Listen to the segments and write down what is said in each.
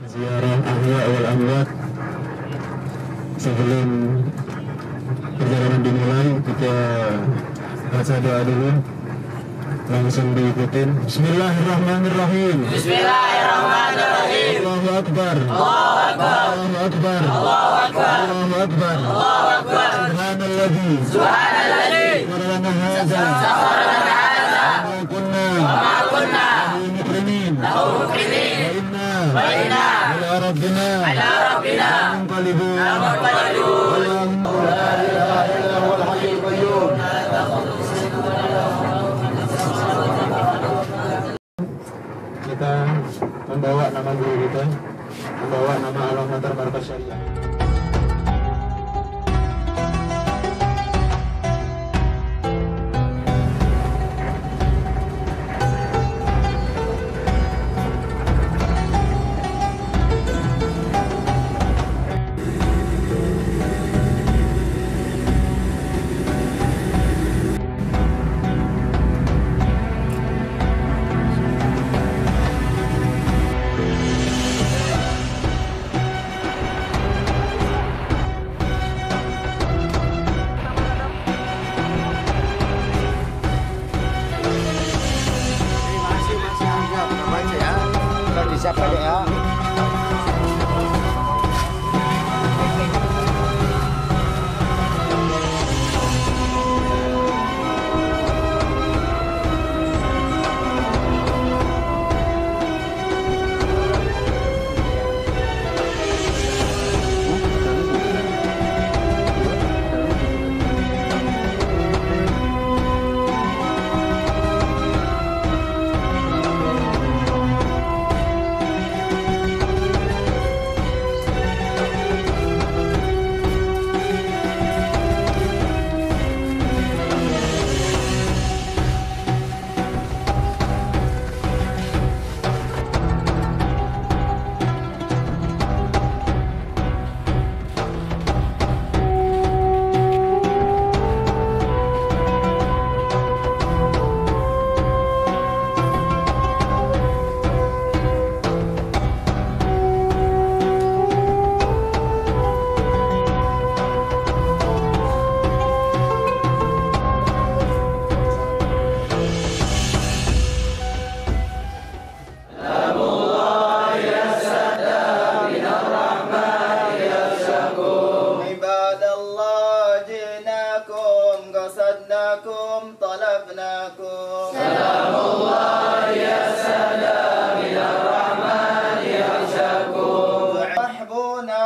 Ziarah ahya wal amwat. Sebelum perjalanan dimulai, kita baca doa dulu. Langsung diikutin. Bismillahirrahmanirrahim. Bismillahirrahmanirrahim. Allahu Akbar. Allahu Akbar. Allahu Akbar. Allahu Akbar. Allahu Akbar. Allahu Akbar. Subhanalladzi. Subhanalladzi. Sakhkhara hadza. Sakhkhara lana hadza. Wa kunna. Wa kunna. Lahu muqrinin. Lahu muqrinin. Wa inna. Ala rabbina. Munqalibun. Allahumma la ilaha illa huwal hayyul qayyum. Kita membawa nama guru kita, membawa nama Al-Matar Markas Syariah. Siapa ya? طلبناكم سلام الله يا سلام من الرحمن يغشاكم رحبونا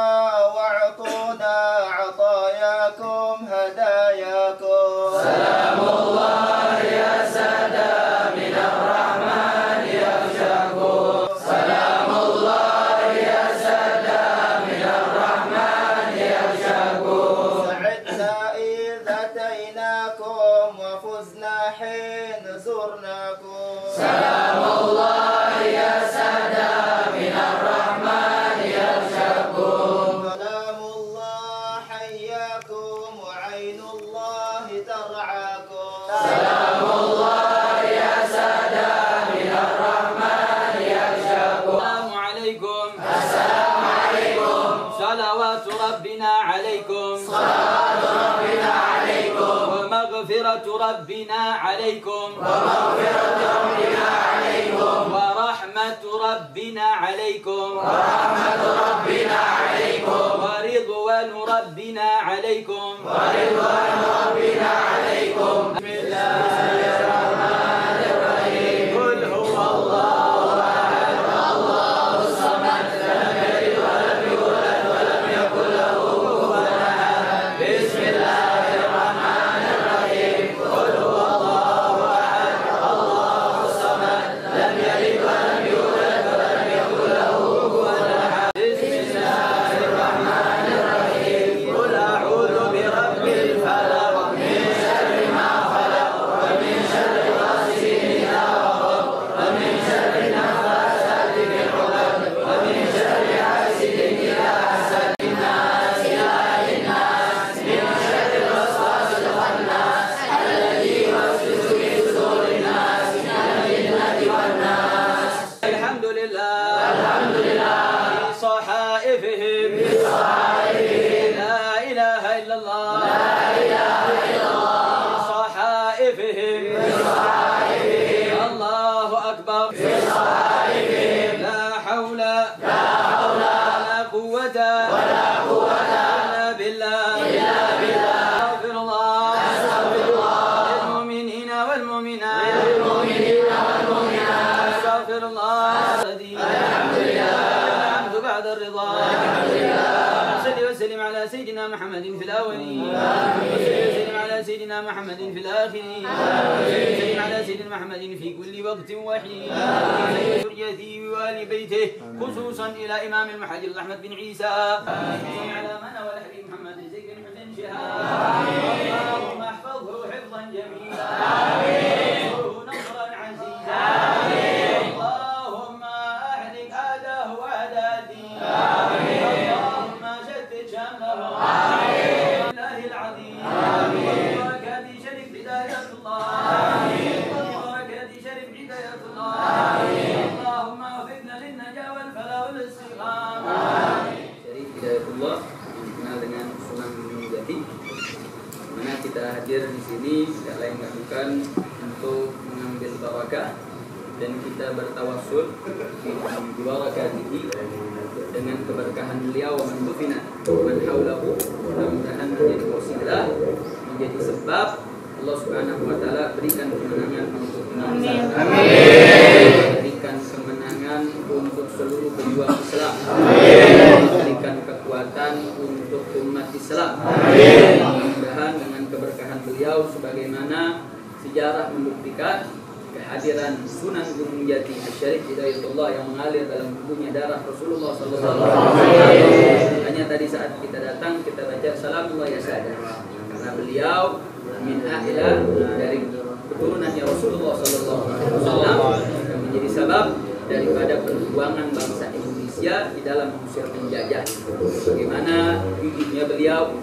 واعطونا عطاياكم هداياكم سلام الله يا سلام من الرحمن يغشاكم سلام الله يا سلام من الرحمن يغشاكم سعدنا إذ أتيناكم وفزنا حين زرناكم سلام الله يا سلام من الرحمن يغشاكم سلام الله حياكم وعين الله ترعاكم سلام الله يا سلام من الرحمن يغشاكم السلام عليكم السلام عليكم صلوات ربنا عليكم صلوات ربنا عليكم ومغفرة ربنا عليكم ومغفرة ربنا عليكم ورحمة ربنا عليكم ورحمة ربنا عليكم ورضوان ربنا عليكم ورضوان ربنا عليكم بسم الله الرحمن والمؤمنين أستغفر الله الحمد لله الحمد بعد الرضا صل وسلم على سيدنا محمد في الأولين وصل وسلم على سيدنا محمد في الآخرين وسلم على سيدنا محمد في كل وقت وحين ذريته وآل بيته خصوصا إلى إمام المحجر أحمد بن عيسى على من والحبيب محمد زيد بن حسين شهاب اللهم احفظه حفظا جميلا نصرا عزيزا اللهم أهلك أعداءه وأعداء الدين اللهم شتت شمله بالله العظيم وبركات شريف هداية الله وبركات شريف هداية الله اللهم وفقنا للنجاة والفلاح والاستقامة شريف هداية الله dikenal dengan Sunan Gunung Jati, mana kita hadir di sini tidak lain bukan untuk mengambil barakah dan kita bertawassul di barakatihi dengan keberkahan beliau wa man dufina man haulahu, mudah-mudahan menjadi wasilah, menjadi sebab Allah Subhanahu wa taala berikan kemenangan untuk bangsa. Amin. Berikan kemenangan untuk seluruh pejuang Islam. Amin. Berikan kekuatan untuk umat Islam. Amin. Mudah-mudahan dengan keberkahan beliau sebagaimana sejarah membuktikan kehadiran Sunan Gunung Jati Syarif Hidayatullah yang mengalir dalam tubuhnya darah Rasulullah SAW. Hanya tadi saat kita datang kita baca salamullah ya sadar, karena beliau min ahilah dari keturunannya Rasulullah SAW yang menjadi sebab daripada perjuangan bangsa Indonesia di dalam mengusir penjajah. Bagaimana gigihnya beliau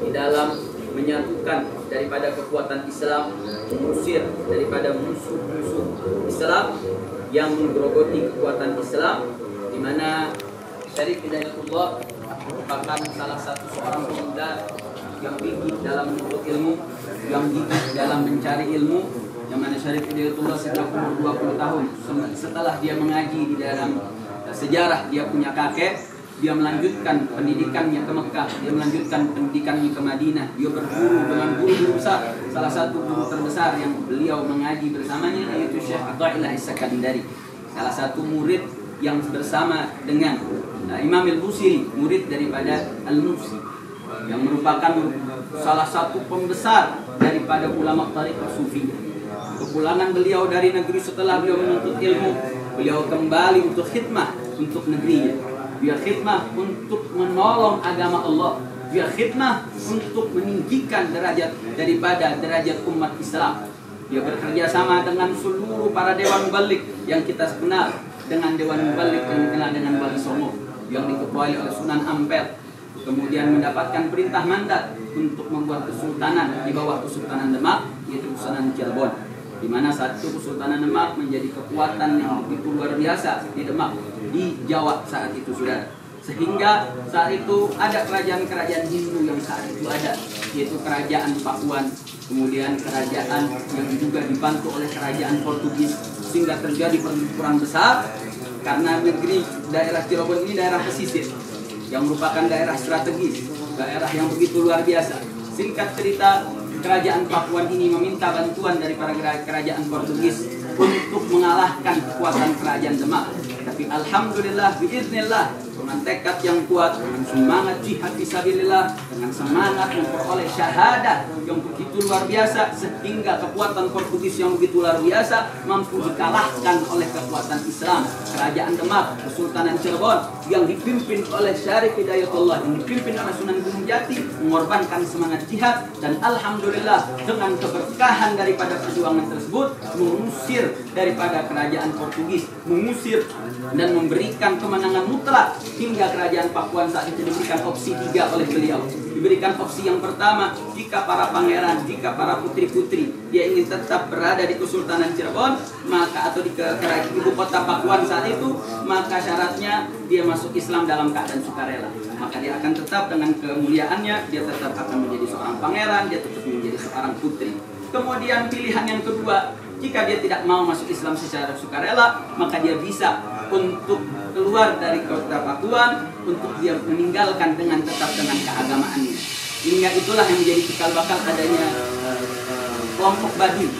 di dalam menyatukan daripada kekuatan Islam, mengusir daripada musuh-musuh Islam yang menggerogoti kekuatan Islam, di mana Syarif Hidayatullah merupakan salah satu seorang pemuda yang gigih dalam menuntut ilmu, yang gigih dalam mencari ilmu, yang mana Syarif Hidayatullah sejak umur 20 tahun setelah dia mengaji di dalam sejarah dia punya kakek, dia melanjutkan pendidikannya ke Mekah, dia melanjutkan pendidikannya ke Madinah, dia berguru dengan guru besar, salah satu guru terbesar yang beliau mengaji bersamanya yaitu Syekh Atha'illah As-Sakandari, salah satu murid yang bersama dengan Imam Al-Busiri, murid daripada Al-Nufsi, yang merupakan salah satu pembesar daripada ulama tariqah Sufi. Kepulangan beliau dari negeri setelah beliau menuntut ilmu, beliau kembali untuk khidmah untuk negerinya. Dia khidmah untuk menolong agama Allah. Dia khidmah untuk meninggikan derajat daripada derajat umat Islam. Dia bekerja sama dengan seluruh para dewan mubalik yang kita kenal, dengan dewan mubalik yang dikenal dengan Wali Songo yang diketuai oleh Sunan Ampel. Kemudian mendapatkan perintah mandat untuk membuat kesultanan di bawah Kesultanan Demak, yaitu Kesultanan Cirebon, di mana satu Kesultanan Demak menjadi kekuatan yang begitu luar biasa di Demak, di Jawa saat itu, saudara. Sehingga saat itu ada kerajaan-kerajaan Hindu yang saat itu ada, yaitu kerajaan Pakuan, kemudian kerajaan yang juga dibantu oleh kerajaan Portugis, sehingga terjadi pertempuran besar karena negeri daerah Cirebon ini daerah pesisir yang merupakan daerah strategis, daerah yang begitu luar biasa. Singkat cerita, kerajaan Pakuan ini meminta bantuan daripada kerajaan Portugis untuk mengalahkan kekuatan kerajaan Demak. Tapi alhamdulillah, biiznillah, dengan tekad yang kuat, dengan semangat jihad fisabilillah, dengan semangat memperoleh syahadah yang begitu luar biasa, sehingga kekuatan Portugis yang begitu luar biasa mampu dikalahkan oleh kekuatan Islam. Kerajaan Demak, Kesultanan Cirebon yang dipimpin oleh Syarif Hidayatullah, yang dipimpin oleh Sunan Gunung Jati, mengorbankan semangat jihad, dan alhamdulillah dengan keberkahan daripada perjuangan tersebut mengusir daripada kerajaan Portugis, mengusir dan memberikan kemenangan mutlak hingga kerajaan Pakuan saat itu diberikan opsi 3 oleh beliau. Diberikan opsi yang pertama, jika para pangeran, jika para putri-putri dia ingin tetap berada di Kesultanan Cirebon, maka atau di ibu kota Pakuan saat itu, maka syaratnya dia masuk Islam dalam keadaan sukarela. Maka dia akan tetap dengan kemuliaannya, dia tetap akan menjadi seorang pangeran, dia tetap menjadi seorang putri. Kemudian pilihan yang kedua, jika dia tidak mau masuk Islam secara sukarela, maka dia bisa untuk keluar dari kota Pakuan, untuk dia meninggalkan dengan tetap dengan keagamaannya. Hingga itulah yang menjadi cikal bakal adanya kelompok Baduy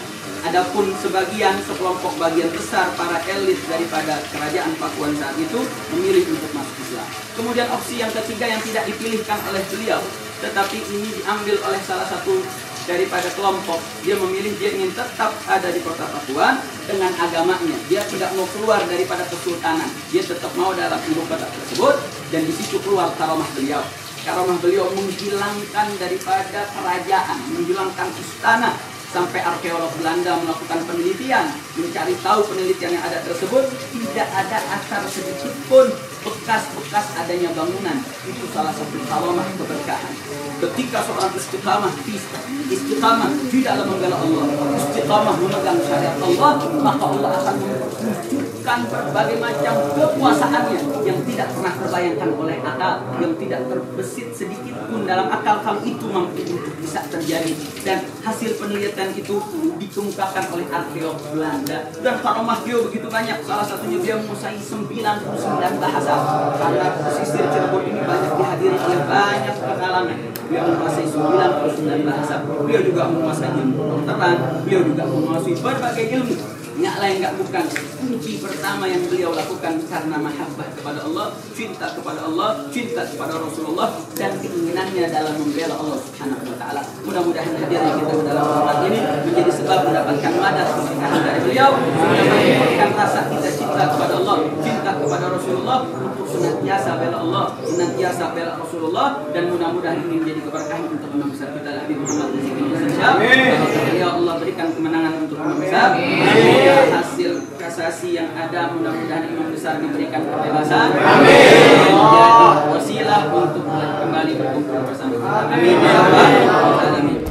Adapun sekelompok bagian besar para elit daripada kerajaan Pakuan saat itu memilih untuk masuk Islam. Kemudian opsi yang ketiga yang tidak dipilihkan oleh beliau, tetapi ini diambil oleh salah satu daripada kelompok. Dia memilih, dia ingin tetap ada di kota Pakuan dengan agamanya. Dia tidak mau keluar daripada kesultanan. Dia tetap mau dalam ibu kota tersebut, dan di situ keluar karomah beliau. Karomah beliau menghilangkan daripada kerajaan, menghilangkan istana. Sampai arkeolog Belanda melakukan penelitian, mencari tahu penelitian yang ada tersebut, tidak ada asar sedikit pun bekas-bekas adanya bangunan. Itu salah satu karomah keberkahan. Ketika seorang istiqamah di dalam membela Allah, istiqamah memegang syariat Allah, maka Allah akan menunjukkan berbagai macam kekuasaannya yang tidak pernah terbayangkan oleh akal, yang tidak terbesit sedikit pun dalam akal kalau itu mampu untuk bisa terjadi. Dan hasil penelitian itu dikemukakan oleh arkeolog Belanda. Dan karomah beliau begitu banyak. Salah satunya dia menguasai 99 bahasa. Karena pesisir Cirebon ini banyak dihadiri oleh banyak kalangan. Beliau menguasai 99 bahasa. Beliau juga menguasai ilmu kedokteran. Beliau juga menguasai berbagai ilmu. Yang lain nggak bukan. Kunci pertama yang beliau lakukan karena mahabbah kepada Allah, cinta kepada Allah, cinta kepada Rasulullah, dan keinginannya dalam membela Allah Subhanahu wa Ta'ala. Mudah-mudahan hadirnya kita dalam tempat ini menjadi sebab mendapatkan madat keberkahan dari beliau, mendapatkan rasa kita cinta kepada Allah, cinta kepada Rasulullah, untuk senantiasa bela Allah, senantiasa bela Rasulullah, dan mudah-mudahan ini menjadi keberkahan untuk imam besar kita Nabi Muhammad SAW. Ya Allah berikan kemenangan untuk imam besar. Hasil kasasi yang ada mudah-mudahan imam besar diberikan kebebasan. Amin. Menjadi wasilah untuk kembali berkumpul bersama kita. Amin ya rabbal alamin.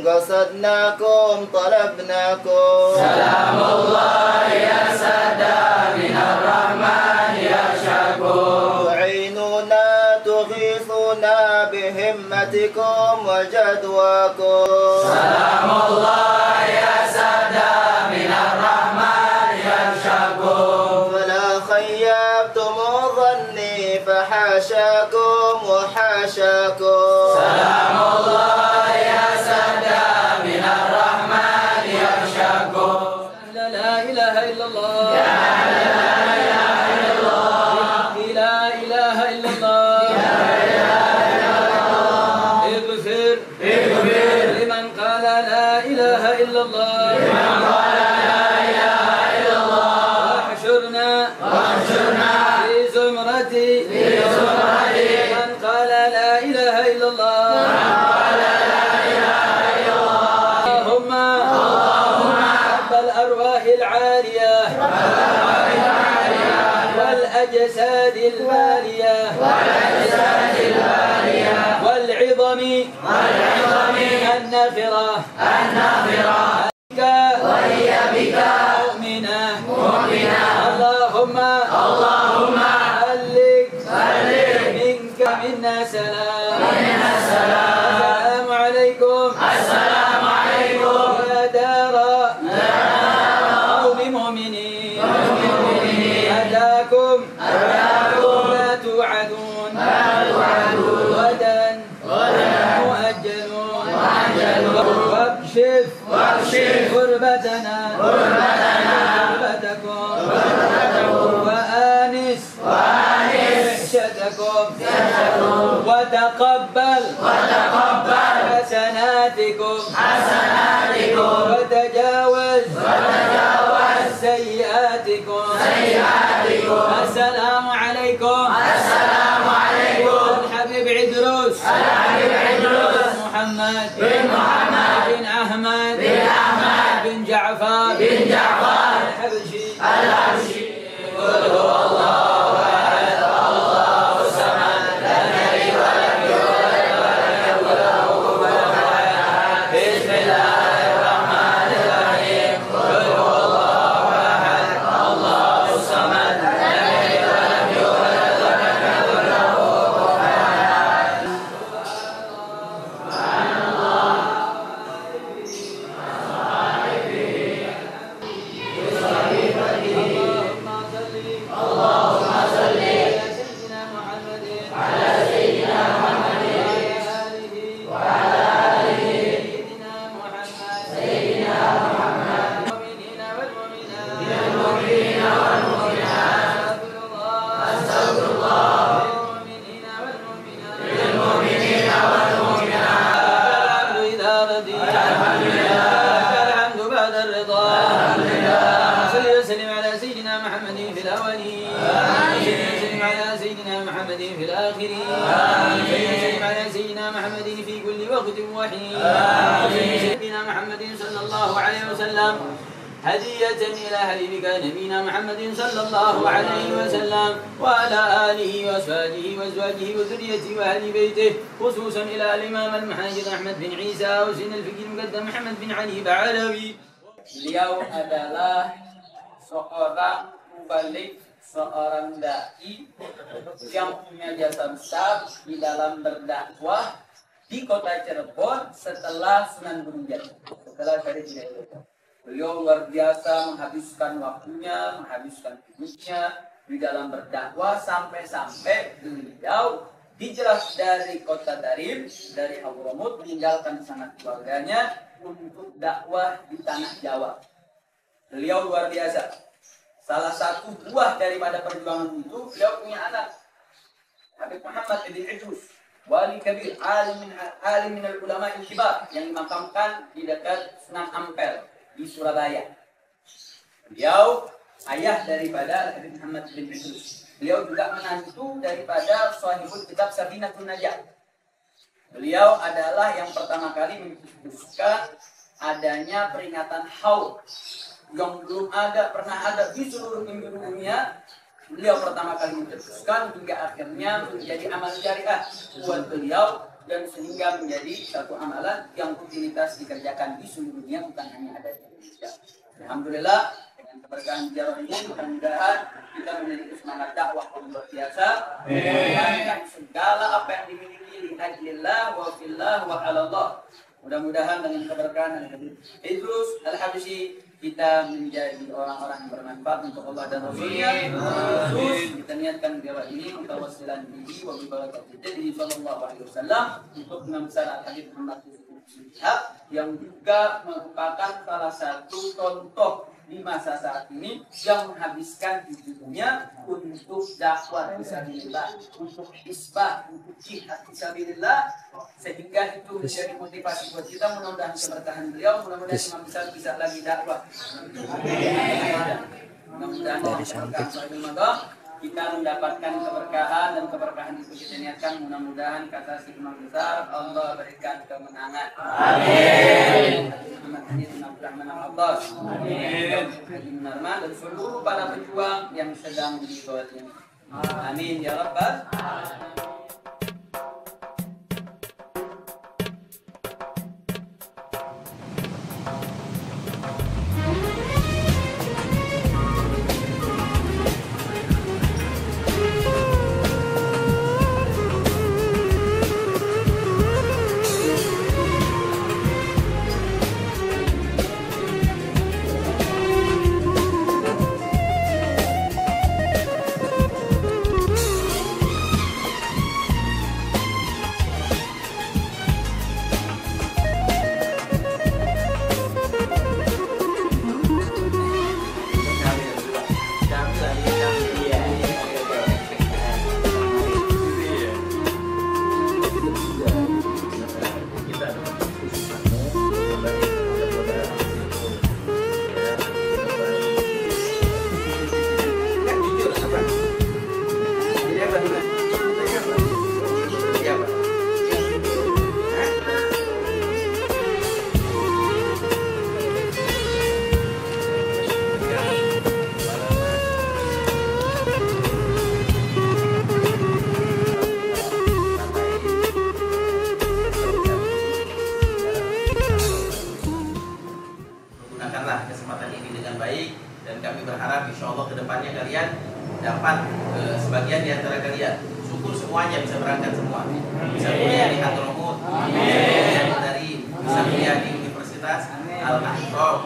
قصدناكم طلبناكم سلام الله يا سادة من الرحمن يغشاكم تعينونا تغيثونا بهمتكم وجدواكم سلام الله يا سادة من الرحمن يغشاكم فلا خيبتم ظني فحاشاكم وحاشاكم سلام الله يا سادة من الرحمن يغشاكم لا إله إلا الله يا لا إله إلا الله لا إله إلا الله لا إله إلا الله اغفر لمن قال لا إله إلا الله لمن قال لا إله إلا الله واحشرنا في زمرة من قال لا إله إلا الله اللهم رب الأرواح العالية والأجساد البالية والعظم النافرة وهي بك مؤمنة اللهم بلغ منك منا سلام السلام عليكم يا دار قوم مؤمنين أتاكم ما توعدون غدا غربتنا غربتكم وآنس وحشتكم وتقبل حسناتكم وتجاوز سيئاتكم. السلام عليكم. الحبيب عدروس محمد بن أحمد بن جعفر الحبشي. قل هو الله أحد الله الصمد لم يلد ولم يولد ولم يكن له كفوا أحد. بسم الله الرحمن الرحيم. قل هو الله أحد الله الصمد لم يلد ولم يولد ولم يكن له كفوا أحد. سبحان الله. اللهم صل على سيدنا محمد وعلى آله سيدنا محمد المؤمنين والمؤمنات أستغفر الله للمؤمنين والمؤمنات. الحمد إذا رضي الحمد بعد الرضا. صل وسلم على سيدنا محمد في الأولين وسلم على سيدنا محمد في الآخرين وسلم على سيدنا محمد في كل وقت وحين. سيدنا محمد صلى الله عليه وسلم هدية إلى حبيبك نبينا محمد صلى الله عليه وسلم وعلى آله وأصحابه وأزواجه وذريته وأهل بيته، خصوصا إلى الإمام المحاجر أحمد بن عيسى وسن الفقيه المقدم محمد بن علي بعلوي. Beliau adalah seorang mubalik, seorang dai yang punya jasa besar di dalam berdakwah di kota Cirebon setelah Sunan Gunung Jati, setelah Syarif Hidayat. Beliau luar biasa menghabiskan waktunya, menghabiskan hidupnya di dalam berdakwah sampai-sampai beliau hijrah dari kota Tarim, dari Hadramaut, meninggalkan sanak keluarganya untuk dakwah di tanah Jawa. Beliau luar biasa. Salah satu buah daripada perjuangan itu, beliau punya anak Habib Muhammad bin Idrus, wali kabir, alim min ulama al-kibar, yang dimakamkan di dekat Sunan Ampel di Surabaya. Beliau ayah daripada Habib Muhammad bin Idrus. Beliau juga menantu daripada sahibul kitab Safinatun Najah. Beliau adalah yang pertama kali mencetuskan adanya peringatan haul yang belum pernah ada di seluruh penjuru dunia. Beliau pertama kali mencetuskan hingga akhirnya menjadi amal jariah buat beliau, dan sehingga menjadi satu amalan yang rutinitas dikerjakan di seluruh dunia, bukan hanya ada di Indonesia. Alhamdulillah, dengan keberkahan ziarah ini mudah-mudahan kita memiliki semangat dakwah yang luar biasa, menjalankan segala apa yang dimiliki li ajlillah wa fillah wa alallah. Mudah-mudahan dengan keberkahan Habib Idrus Al-Habsyi kita menjadi orang-orang yang bermanfaat untuk Allah dan Rasulnya. Terus kita niatkan dewa ini mutawasilan bihi wa bi barakatihi sallallahu alaihi wasallam untuk membesar Al-Habib Muhammad yang juga merupakan salah satu contoh di masa saat ini yang menghabiskan hidupnya untuk dakwah fisabilillah, untuk hisbah, untuk jihad fisabilillah, sehingga itu menjadi motivasi buat kita. Mudah-mudahan keberkahan beliau, mudah-mudahan Imam Besar bisa lagi dakwah. Mudah-mudahan keberkahan Sahibul Madah kita mendapatkan keberkahan, dan keberkahan itu kita niatkan mudah-mudahan kata si Imam Besar Allah berikan kemenangan. Amin. Amin. Dan seluruh para pejuang yang sedang di bawah ini. Amin ya Rabbal alamin. insya Allah kedepannya kalian dapat sebagian di antara kalian. Syukur semuanya bisa berangkat semua. Bisa kuliah di Hadramut, bisa kuliah di Dari, bisa kuliah di Universitas Al-Mahram.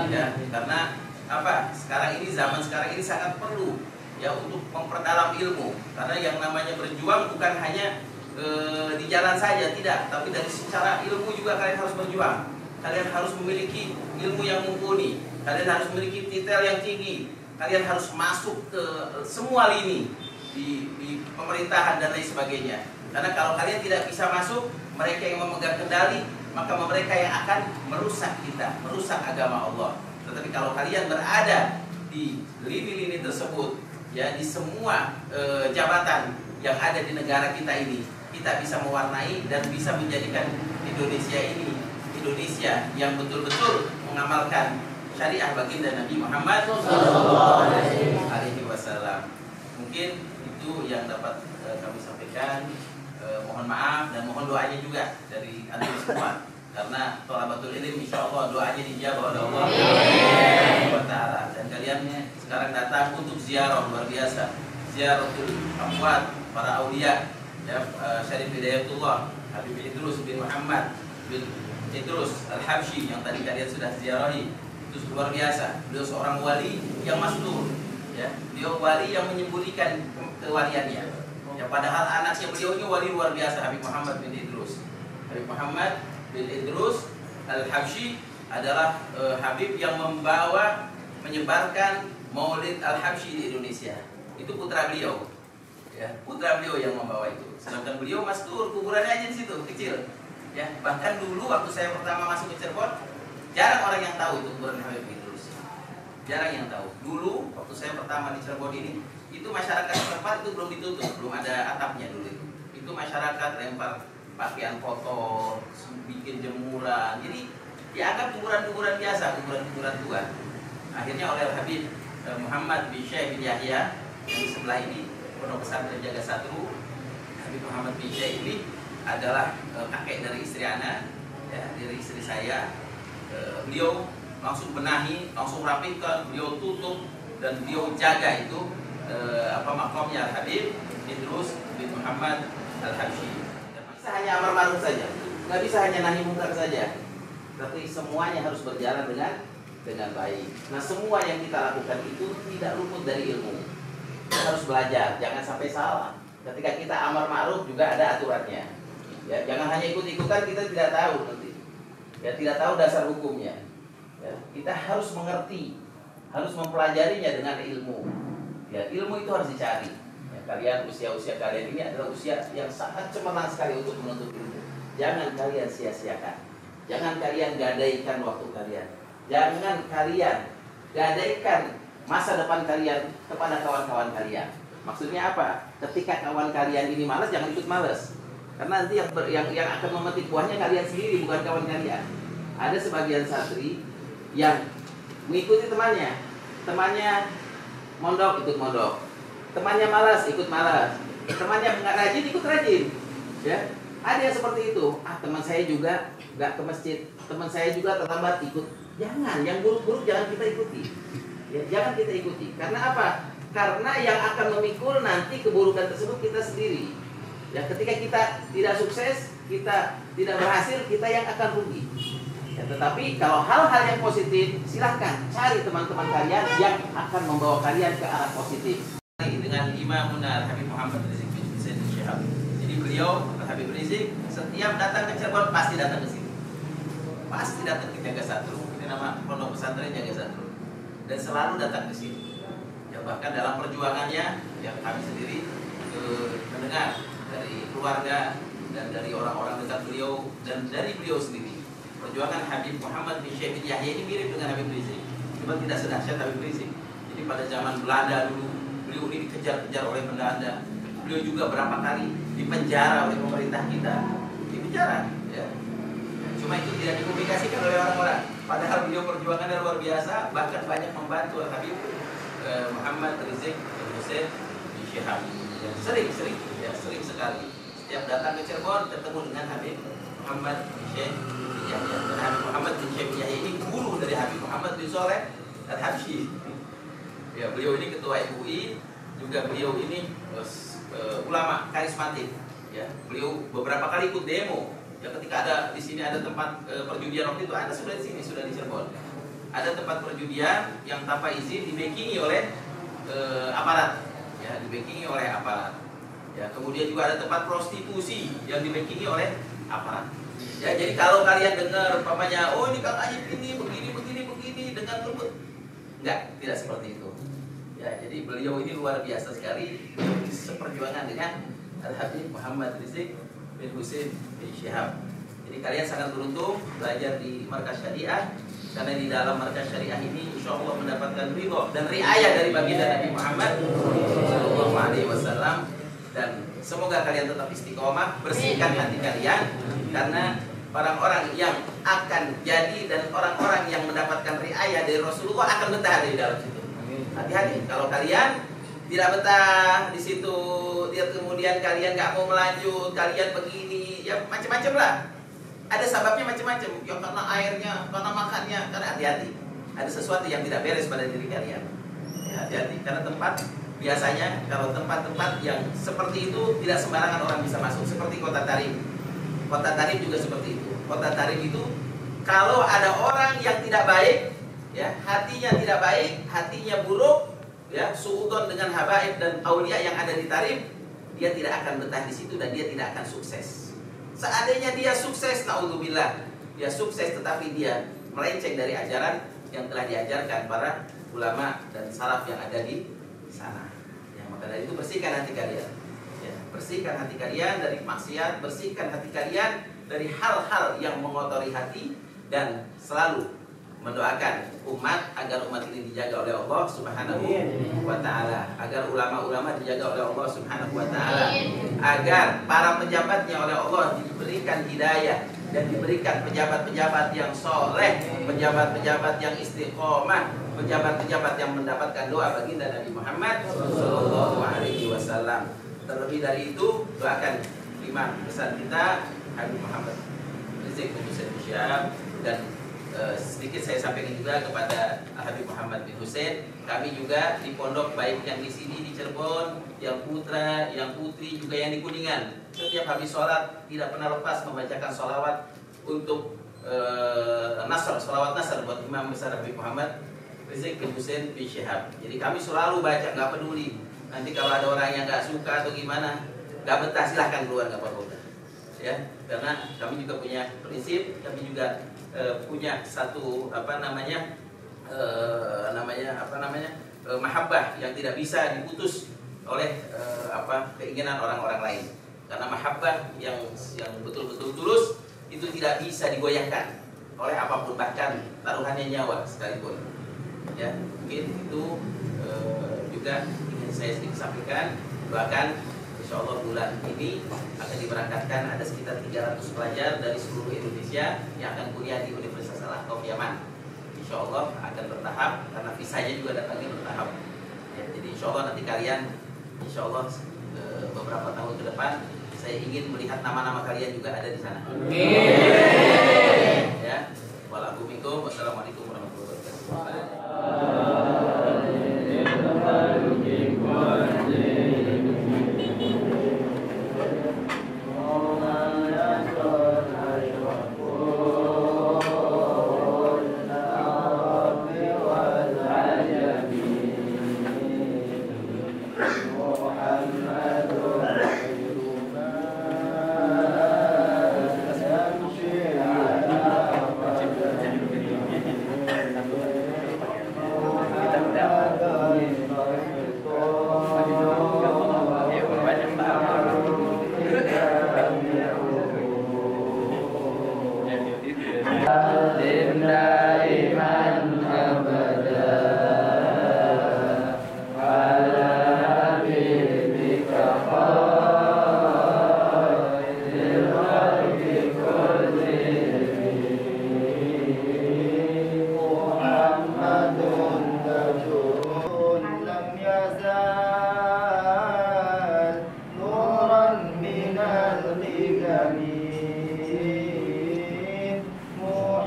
Ya, karena apa? Sekarang ini zaman sekarang ini sangat perlu ya untuk memperdalam ilmu. Karena yang namanya berjuang bukan hanya di jalan saja, tidak, tapi dari secara ilmu juga kalian harus berjuang. Kalian harus memiliki ilmu yang mumpuni. Kalian harus memiliki titel yang tinggi. Kalian harus masuk ke semua lini di pemerintahan dan lain sebagainya. Karena kalau kalian tidak bisa masuk, mereka yang memegang kendali, maka mereka yang akan merusak kita, merusak agama Allah. Tetapi kalau kalian berada di lini-lini tersebut, ya di semua jabatan yang ada di negara kita ini, kita bisa mewarnai dan bisa menjadikan Indonesia ini Indonesia yang betul-betul mengamalkan syariah baginda Nabi Muhammad SAW. Mungkin itu yang dapat kami sampaikan. Mohon maaf dan mohon doanya juga dari antum semua, karena thalabatul ilm insya Allah doanya dijawab oleh Allah Subhanahu wa Ta'ala. Dan kalian sekarang datang untuk ziarah luar biasa, ziaratul amwat para aulia, ya, Syarif Hidayatullah Habib Idrus bin Muhammad bin Idrus Al-Habsyi yang tadi kalian sudah ziarahi. Itu luar biasa. Beliau seorang wali yang mastur, ya. Beliau wali yang menyembunyikan kewaliannya. Ya, padahal anaknya beliau ini wali luar biasa, Habib Muhammad bin Idrus. Habib Muhammad bin Idrus Al-Habsyi adalah Habib yang menyebarkan Maulid Al-Habsyi di Indonesia. Itu putra beliau. Ya, putra beliau yang membawa itu. Sedangkan beliau mastur, kuburannya aja di situ, kecil. Ya, bahkan dulu waktu saya pertama masuk ke Cirebon, jarang orang yang tahu itu kuburan Habib Idrus. Jarang yang tahu. Dulu waktu saya pertama di Cirebon ini, itu masyarakat setempat itu belum ditutup, belum ada atapnya dulu itu. Itu masyarakat lempar pakaian kotor, bikin jemuran. Jadi dianggap kuburan-kuburan biasa, kuburan-kuburan tua. Akhirnya oleh Habib Muhammad bin Syekh bin Yahya yang di sebelah ini, Pondok Pesantren Jaga Satru. Habib Muhammad bin Syekh ini adalah kakek dari istri Ana, ya, dari istri saya. Beliau langsung benahi, langsung rapikan, beliau tutup dan beliau jaga itu makamnya Habib Idrus bin Muhammad Al-Habsyi. Bisa hanya amar ma'ruf saja, nggak bisa hanya nahi mungkar saja, tapi semuanya harus berjalan dengan baik. Nah, semua yang kita lakukan itu tidak luput dari ilmu. Kita harus belajar, jangan sampai salah. Ketika kita amar ma'ruf juga ada aturannya. Ya, jangan hanya ikut-ikutan, kita tidak tahu nanti. Ya, tidak tahu dasar hukumnya. Ya, kita harus mengerti, harus mempelajarinya dengan ilmu. Ya, ilmu itu harus dicari. Ya, kalian usia kalian ini adalah usia yang sangat cemerlang sekali untuk menuntut ilmu. Jangan kalian sia-siakan. Jangan kalian gadaikan waktu kalian. Jangan kalian gadaikan masa depan kalian kepada kawan-kawan kalian. Maksudnya apa? Ketika kawan kalian ini malas, jangan ikut malas. Karena nanti yang akan memetik buahnya kalian sendiri, bukan kawan kalian. Ada sebagian santri yang mengikuti temannya. Temannya mondok, ikut mondok. Temannya malas, ikut malas. Temannya nggak rajin, ikut rajin. Ya, ada yang seperti itu. Teman saya juga nggak ke masjid. Teman saya juga terlambat, ikut. Jangan, yang buruk-buruk jangan kita ikuti. Ya, jangan kita ikuti. Karena apa? Karena yang akan memikul nanti keburukan tersebut kita sendiri. Ya, ketika kita tidak sukses, kita tidak berhasil, kita yang akan rugi. Ya, tetapi kalau hal-hal yang positif, silahkan cari teman-teman kalian yang akan membawa kalian ke arah positif. Dengan Imamuna Habib Muhammad Rizik bin Syihab. Jadi beliau, Habib Rizik, setiap datang ke Cirebon pasti datang ke sini. Pasti datang ke Jaga Satru. Ini nama Pondok Pesantren Jaga Satru. Dan selalu datang ke sini. Ya, bahkan dalam perjuangannya, yang kami sendiri mendengar dari keluarga dan dari orang-orang dekat beliau dan dari beliau sendiri. Perjuangan Habib Muhammad bin Syekh bin Yahya ini mirip dengan Habib Rizik, cuma tidak sedahsyat Habib Rizik. Jadi pada zaman Belanda dulu, beliau ini dikejar-kejar oleh Belanda. Beliau juga berapa kali dipenjara oleh pemerintah kita, dipenjara. Ya. Cuma itu tidak dipublikasikan oleh orang-orang. Padahal beliau perjuangannya luar biasa, bahkan banyak membantu Habib Muhammad Rizik bin Hussein bin Syihab. Sering sekali. Setiap datang ke Cirebon ketemu dengan Habib Muhammad bin Syekh bin Yahya. Dan Habib Muhammad bin Syekh bin Yahya ini guru dari Habib Muhammad bin Shaleh Al-Habsyi. Ya, beliau ini ketua MUI, juga beliau ini ulama karismatik. Ya, beliau beberapa kali ikut demo. Ya, ketika ada di sini ada tempat perjudian waktu itu, ada sudah di sini, sudah di Cirebon. Ada tempat perjudian yang tanpa izin dibackingi oleh aparat. Ya, dibackingi oleh aparat. Ya, kemudian juga ada tempat prostitusi yang dibackingi oleh aparat. Ya, jadi kalau kalian dengar papanya, oh ini Kang Ajib ini begini dengan lembut, enggak, tidak seperti itu. Ya, jadi beliau ini luar biasa sekali seperjuangan dengan Al-Habib Muhammad Rizik bin Husain bin Syihab. Jadi kalian sangat beruntung belajar di Markas Syariah, karena di dalam Markas Syariah ini insya Allah mendapatkan ridho dan riayah dari baginda Nabi Muhammad Sallallahu Alaihi Wasallam. Dan semoga kalian tetap istiqomah, bersihkan hati kalian, karena orang-orang yang akan jadi dan orang-orang yang mendapatkan riayah dari Rasulullah akan betah di dalam situ. Hati-hati kalau kalian tidak betah di situ, dia kemudian kalian nggak mau melanjut, kalian begini, ya macam-macam lah. Ada sebabnya macam-macam, ya karena airnya, karena makannya, karena hati-hati. Ada sesuatu yang tidak beres pada diri kalian. Ya, hati-hati, karena tempat biasanya kalau tempat-tempat yang seperti itu tidak sembarangan orang bisa masuk. Seperti Kota Tarim. Kota Tarim juga seperti itu. Kota Tarim itu kalau ada orang yang tidak baik, ya hatinya tidak baik, hatinya buruk, ya suudon dengan habaib dan aulia yang ada di Tarim, dia tidak akan betah di situ dan dia tidak akan sukses. Seandainya dia sukses, naudzubillah, dia sukses tetapi dia melenceng dari ajaran yang telah diajarkan para ulama dan salaf yang ada di sana. Ya, maka dari itu bersihkan hati kalian. Ya, bersihkan hati kalian dari maksiat, bersihkan hati kalian dari hal-hal yang mengotori hati, dan selalu mendoakan umat agar umat ini dijaga oleh Allah Subhanahu wa taala, agar ulama-ulama dijaga oleh Allah Subhanahu wa taala, agar para pejabatnya oleh Allah diberikan hidayah dan diberikan pejabat-pejabat yang soleh, pejabat-pejabat yang istiqomah, pejabat-pejabat yang mendapatkan doa baginda Nabi Muhammad Sallallahu Alaihi Wasallam. Terlebih dari itu, doakan imam besar kita Habib Muhammad Rizik bin Husain bin Syihab, dan sedikit saya sampaikan juga kepada Habib Muhammad bin Husain. Kami juga di pondok, baik yang di sini di Cirebon, yang putra, yang putri, juga yang di Kuningan, setiap habis sholat tidak pernah lepas membacakan sholawat untuk nasr, sholawat nasr buat Imam besar Habib Muhammad Rizik bin Husain bin Syihab. Jadi kami selalu baca, nggak peduli. Nanti kalau ada orang yang nggak suka atau gimana, nggak betah, silahkan keluar, nggak apa-apa. Ya, karena kami juga punya prinsip, kami juga punya satu mahabbah yang tidak bisa diputus oleh keinginan orang-orang lain. Karena mahabbah yang betul-betul tulus itu tidak bisa digoyahkan oleh apapun, bahkan taruhannya nyawa sekalipun. Ya, mungkin itu juga ingin saya sedikit sampaikan. Doakan insyaallah bulan ini akan diberangkatkan ada sekitar 300 pelajar dari seluruh Indonesia yang akan kuliah di Universitas Al-Ahqaf Yaman. Insyaallah akan bertahap karena visanya juga datangnya bertahap. Ya, jadi insyaallah nanti kalian insyaallah beberapa tahun ke depan saya ingin melihat nama-nama kalian juga ada di sana. Amin. Ya. Wassalamualaikum warahmatullahi wabarakatuh.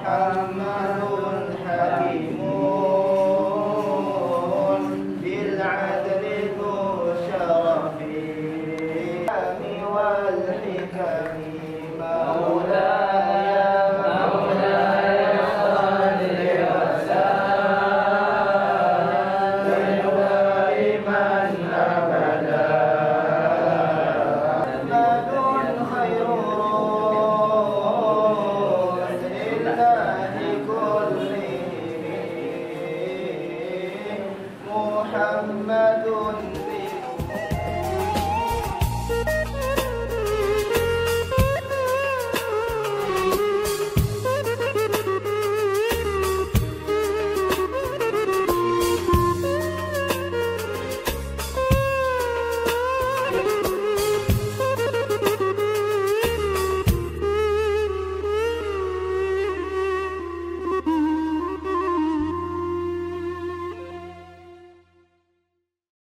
Muhammad